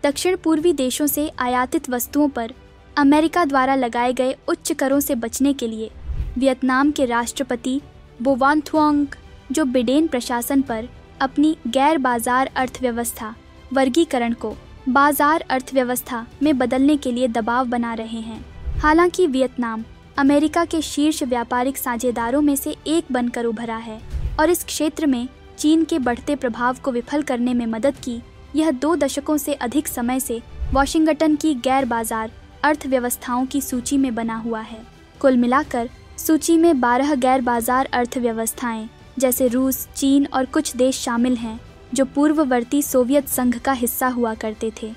दक्षिण पूर्वी देशों से आयातित वस्तुओं पर अमेरिका द्वारा लगाए गए उच्च करों से बचने के लिए वियतनाम के राष्ट्रपति बो वान थुआंग, जो बिडेन प्रशासन पर अपनी गैर बाजार अर्थव्यवस्था वर्गीकरण को बाजार अर्थव्यवस्था में बदलने के लिए दबाव बना रहे हैं। हालांकि वियतनाम अमेरिका के शीर्ष व्यापारिक साझेदारों में से एक बनकर उभरा है और इस क्षेत्र में चीन के बढ़ते प्रभाव को विफल करने में मदद की। यह 2 दशकों से अधिक समय से वॉशिंगटन की गैर बाजार अर्थव्यवस्थाओं की सूची में बना हुआ है। कुल मिलाकर सूची में 12 गैर बाजार अर्थव्यवस्थाएं जैसे रूस, चीन और कुछ देश शामिल हैं जो पूर्ववर्ती सोवियत संघ का हिस्सा हुआ करते थे।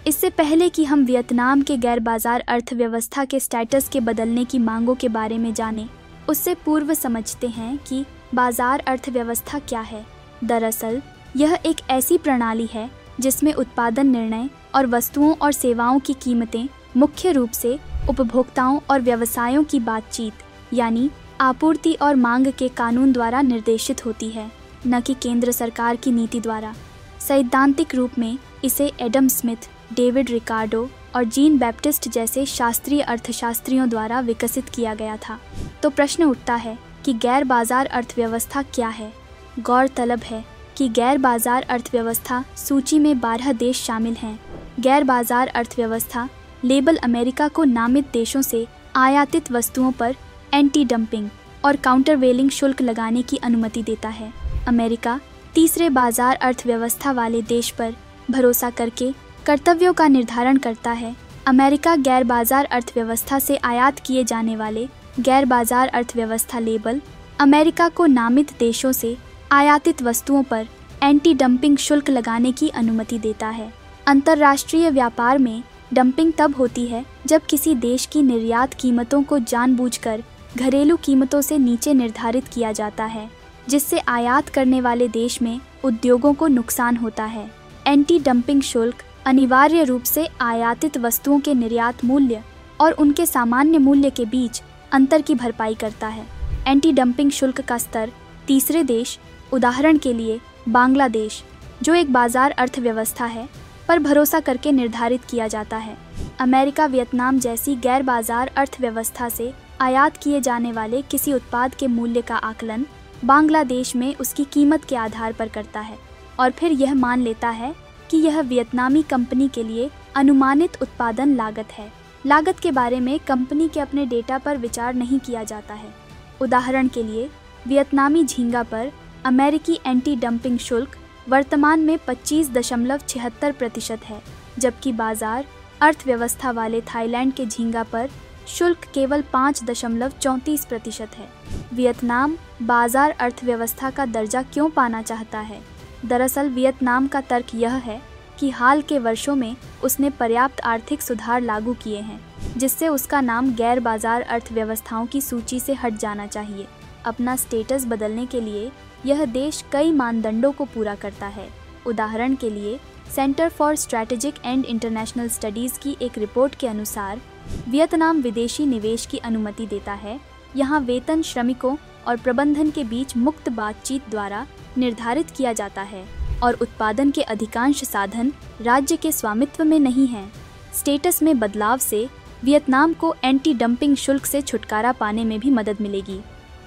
इससे पहले कि हम वियतनाम के गैर बाजार अर्थव्यवस्था के स्टेटस के बदलने की मांगों के बारे में जानें, उससे पूर्व समझते हैं कि बाजार अर्थव्यवस्था क्या है। दरअसल यह एक ऐसी प्रणाली है जिसमें उत्पादन निर्णय और वस्तुओं और सेवाओं की कीमतें मुख्य रूप से उपभोक्ताओं और व्यवसायों की बातचीत यानी आपूर्ति और मांग के कानून द्वारा निर्देशित होती है, न कि केंद्र सरकार की नीति द्वारा। सैद्धांतिक रूप में इसे एडम स्मिथ, डेविड रिकार्डो और जीन बैप्टिस्ट जैसे शास्त्रीय अर्थशास्त्रियों द्वारा विकसित किया गया था। तो प्रश्न उठता है कि गैर बाजार अर्थव्यवस्था क्या है। गौरतलब है कि गैर बाजार अर्थव्यवस्था सूची में 12 देश शामिल हैं। गैर बाजार अर्थव्यवस्था लेबल अमेरिका को नामित देशों से आयातित वस्तुओं पर एंटी डंपिंग और काउंटरवेलिंग शुल्क लगाने की अनुमति देता है। अमेरिका तीसरे बाजार अर्थव्यवस्था वाले देश पर भरोसा करके कर्तव्यों का निर्धारण करता है। अमेरिका गैर बाजार अर्थव्यवस्था से आयात किए जाने वाले गैर बाजार अर्थव्यवस्था लेबल अमेरिका को नामित देशों से आयातित वस्तुओं पर एंटी डंपिंग शुल्क लगाने की अनुमति देता है। अंतर्राष्ट्रीय व्यापार में डंपिंग तब होती है जब किसी देश की निर्यात कीमतों को जानबूझकर घरेलू कीमतों से नीचे निर्धारित किया जाता है, जिससे आयात करने वाले देश में उद्योगों को नुकसान होता है। एंटी डंपिंग शुल्क अनिवार्य रूप से आयातित वस्तुओं के निर्यात मूल्य और उनके सामान्य मूल्य के बीच अंतर की भरपाई करता है। एंटी डंपिंग शुल्क का स्तर तीसरे देश, उदाहरण के लिए बांग्लादेश, जो एक बाजार अर्थव्यवस्था है, पर भरोसा करके निर्धारित किया जाता है। अमेरिका वियतनाम जैसी गैर बाजार अर्थव्यवस्था से आयात किए जाने वाले किसी उत्पाद के मूल्य का आकलन बांग्लादेश में उसकी कीमत के आधार पर करता है और फिर यह मान लेता है कि यह वियतनामी कंपनी के लिए अनुमानित उत्पादन लागत है। लागत के बारे में कंपनी के अपने डेटा पर विचार नहीं किया जाता है। उदाहरण के लिए वियतनामी झींगा पर अमेरिकी एंटी डंपिंग शुल्क वर्तमान में 25.76% है, जबकि बाजार अर्थव्यवस्था वाले थाईलैंड के झींगा पर शुल्क केवल 5.34% है। वियतनाम बाजार अर्थव्यवस्था का दर्जा क्यों पाना चाहता है? दरअसल वियतनाम का तर्क यह है कि हाल के वर्षों में उसने पर्याप्त आर्थिक सुधार लागू किए हैं, जिससे उसका नाम गैर बाजार अर्थव्यवस्थाओं की सूची से हट जाना चाहिए। अपना स्टेटस बदलने के लिए यह देश कई मानदंडों को पूरा करता है। उदाहरण के लिए centre for strategic and international studies की एक रिपोर्ट के अनुसार वियतनाम विदेशी निवेश की अनुमति देता है। यहाँ वेतन श्रमिकों और प्रबंधन के बीच मुक्त बातचीत द्वारा निर्धारित किया जाता है और उत्पादन के अधिकांश साधन राज्य के स्वामित्व में नहीं हैं। स्टेटस में बदलाव से वियतनाम को एंटी डंपिंग शुल्क से छुटकारा पाने में भी मदद मिलेगी,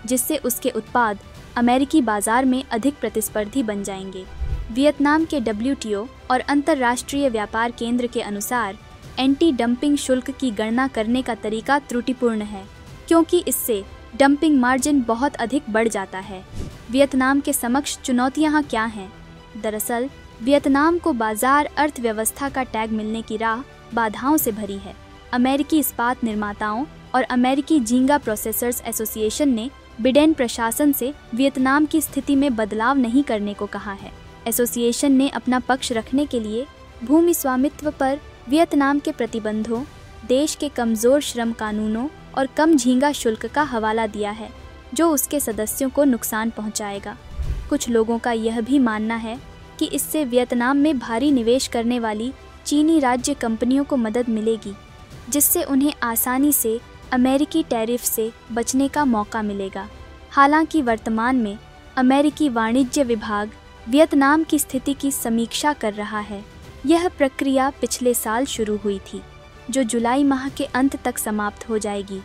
जिससे उसके उत्पाद अमेरिकी बाजार में अधिक प्रतिस्पर्धी बन जाएंगे। वियतनाम के WTO और अंतर्राष्ट्रीय व्यापार केंद्र के अनुसार एंटी डंपिंग शुल्क की गणना करने का तरीका त्रुटिपूर्ण है, क्योंकि इससे डंपिंग मार्जिन बहुत अधिक बढ़ जाता है। वियतनाम के समक्ष चुनौतियां क्या हैं? दरअसल वियतनाम को बाजार अर्थव्यवस्था का टैग मिलने की राह बाधाओं से भरी है। अमेरिकी इस्पात निर्माताओं और अमेरिकी झींगा प्रोसेसर्स एसोसिएशन ने बिडेन प्रशासन से वियतनाम की स्थिति में बदलाव नहीं करने को कहा है। एसोसिएशन ने अपना पक्ष रखने के लिए भूमि स्वामित्व पर वियतनाम के प्रतिबंधों, देश के कमज़ोर श्रम कानूनों और कम झींगा शुल्क का हवाला दिया है, जो उसके सदस्यों को नुकसान पहुंचाएगा। कुछ लोगों का यह भी मानना है कि इससे वियतनाम में भारी निवेश करने वाली चीनी राज्य कंपनियों को मदद मिलेगी, जिससे उन्हें आसानी से अमेरिकी टैरिफ से बचने का मौका मिलेगा। हालांकि वर्तमान में अमेरिकी वाणिज्य विभाग वियतनाम की स्थिति की समीक्षा कर रहा है। यह प्रक्रिया पिछले साल शुरू हुई थी, जो जुलाई माह के अंत तक समाप्त हो जाएगी।